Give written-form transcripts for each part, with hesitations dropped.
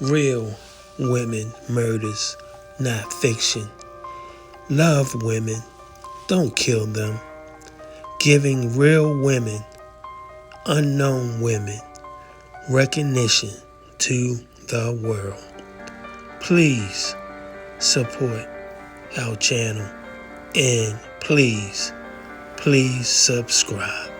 Real women murders, not fiction. Love women, don't kill them. Giving real women, unknown women, recognition to the world. Please support our channel and please subscribe.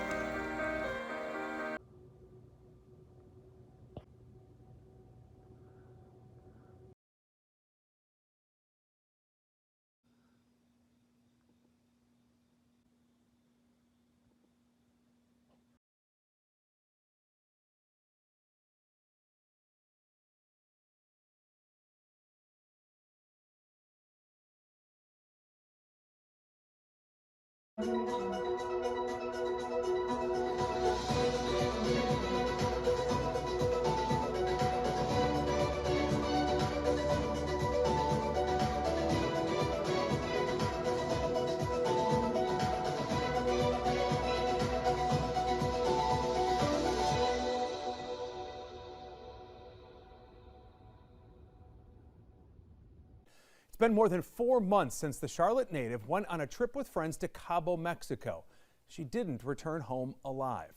It's been more than 4 months since the Charlotte native went on a trip with friends to Cabo, Mexico. She didn't return home alive.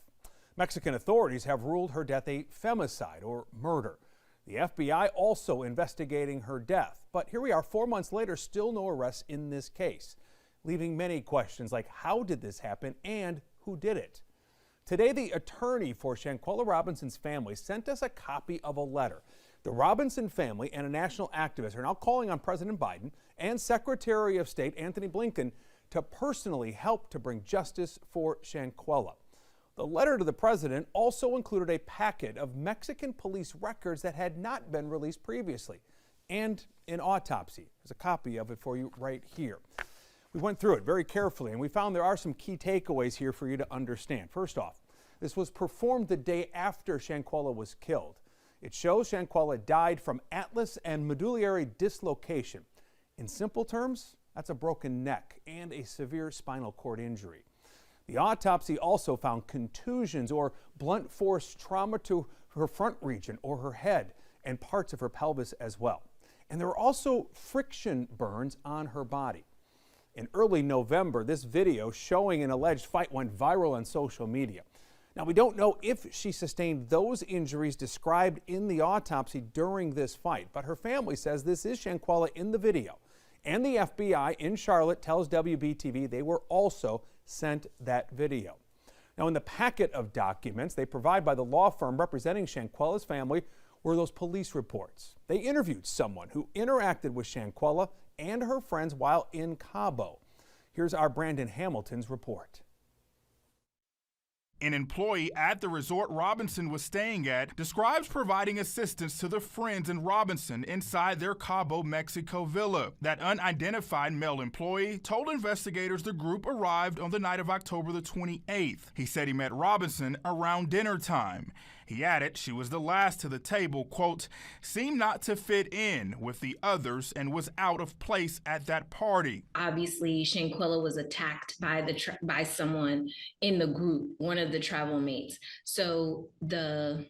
Mexican authorities have ruled her death a femicide or murder. The FBI also investigating her death. But here we are 4 months later, still no arrests in this case, leaving many questions like how did this happen and who did it? Today, the attorney for Shanquella Robinson's family sent us a copy of a letter. The Robinson family and a national activist are now calling on President Biden and Secretary of State Antony Blinken to personally help to bring justice for Shanquella. The letter to the president also included a packet of Mexican police records that had not been released previously, and an autopsy. There's a copy of it for you right here. We went through it very carefully, and we found there are some key takeaways here for you to understand. First off, this was performed the day after Shanquella was killed. It shows Shanquella died from atlas and medullary dislocation. In simple terms, that's a broken neck and a severe spinal cord injury. The autopsy also found contusions or blunt force trauma to her front region or her head and parts of her pelvis as well. And there were also friction burns on her body. In early November, this video showing an alleged fight went viral on social media. Now, we don't know if she sustained those injuries described in the autopsy during this fight, but her family says this is Shanquella in the video. And the FBI in Charlotte tells WBTV they were also sent that video. Now, in the packet of documents they provide by the law firm representing Shanquella's family were those police reports. They interviewed someone who interacted with Shanquella and her friends while in Cabo. Here's our Brandon Hamilton's report. An employee at the resort Robinson was staying at describes providing assistance to the friends in Robinson inside their Cabo, Mexico villa. That unidentified male employee told investigators the group arrived on the night of October the 28th. He said he met Robinson around dinner time. He added she was the last to the table, quote, seemed not to fit in with the others and was out of place at that party. Obviously, Shanquella was attacked by someone in the group, one of the travel mates. So the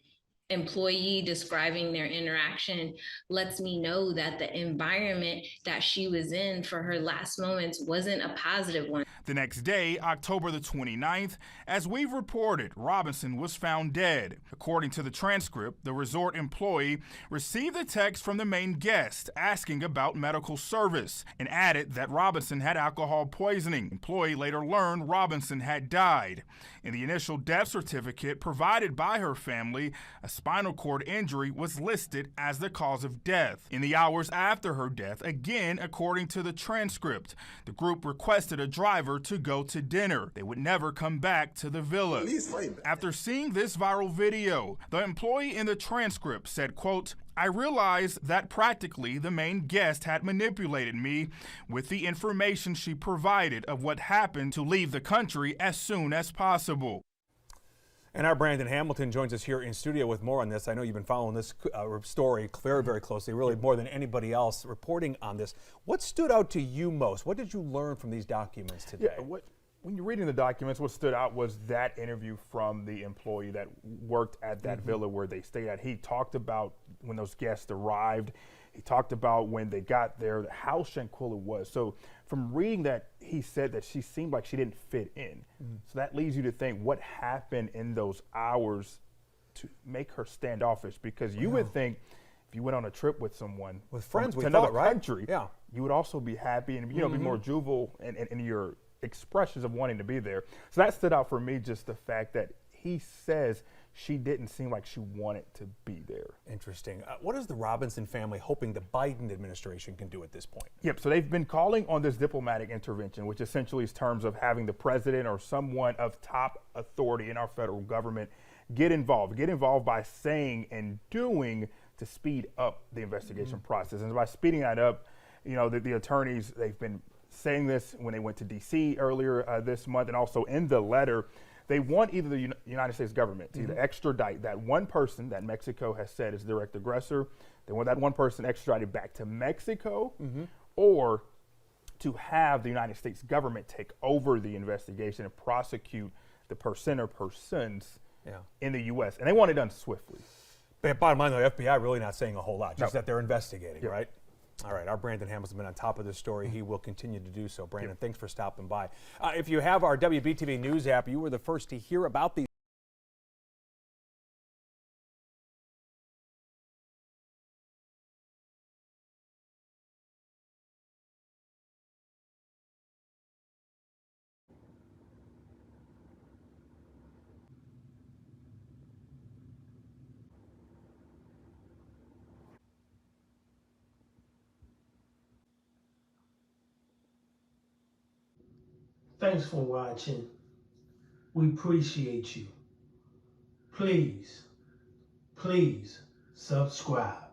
employee describing their interaction lets me know that the environment that she was in for her last moments wasn't a positive one. The next day, October the 29th, as we've reported, Robinson was found dead. According to the transcript, the resort employee received a text from the main guest asking about medical service and added that Robinson had alcohol poisoning. The employee later learned Robinson had died. In the initial death certificate provided by her family, a spinal cord injury was listed as the cause of death. In the hours after her death, again, according to the transcript, the group requested a driver to go to dinner. They would never come back to the villa. After seeing this viral video, the employee in the transcript said, quote, I realized that practically the main guest had manipulated me with the information she provided of what happened to leave the country as soon as possible. And our Brandon Hamilton joins us here in studio with more on this. I know you've been following this story very, very closely, really more than anybody else reporting on this. What stood out to you most? What did you learn from these documents today? Yeah, when you're reading the documents, what stood out was that interview from the employee that worked at that villa where they stayed at. He talked about when those guests arrived. He talked about when they got there, how Shanquella was. So from reading that, he said that she seemed like she didn't fit in. So that leads you to think what happened in those hours to make her standoffish, because you would think if you went on a trip with someone, with friends, to another right? country, yeah, you would also be happy and be more juvenile in your expressions of wanting to be there. So that stood out for me, just the fact that he says she didn't seem like she wanted to be there. Interesting. What is the Robinson family hoping the Biden administration can do at this point? Yep, so they've been calling on this diplomatic intervention, which essentially is terms of having the president or someone of top authority in our federal government get involved by saying and doing to speed up the investigation process. And by speeding that up, the attorneys, they've been saying this when they went to D.C. earlier this month, and also in the letter, they want either the United States government to either extradite that one person that Mexico has said is direct aggressor. They want that one person extradited back to Mexico, or to have the United States government take over the investigation and prosecute the person or persons in the U.S. And they want it done swiftly. But bottom line, though, the FBI really not saying a whole lot, just that they're investigating, Yep. right? All right, our Brandon Hamilton's been on top of this story. He will continue to do so. Brandon, thanks for stopping by. If you have our WBTV News app, you were the first to hear about these. Thanks for watching. We appreciate you. Please subscribe.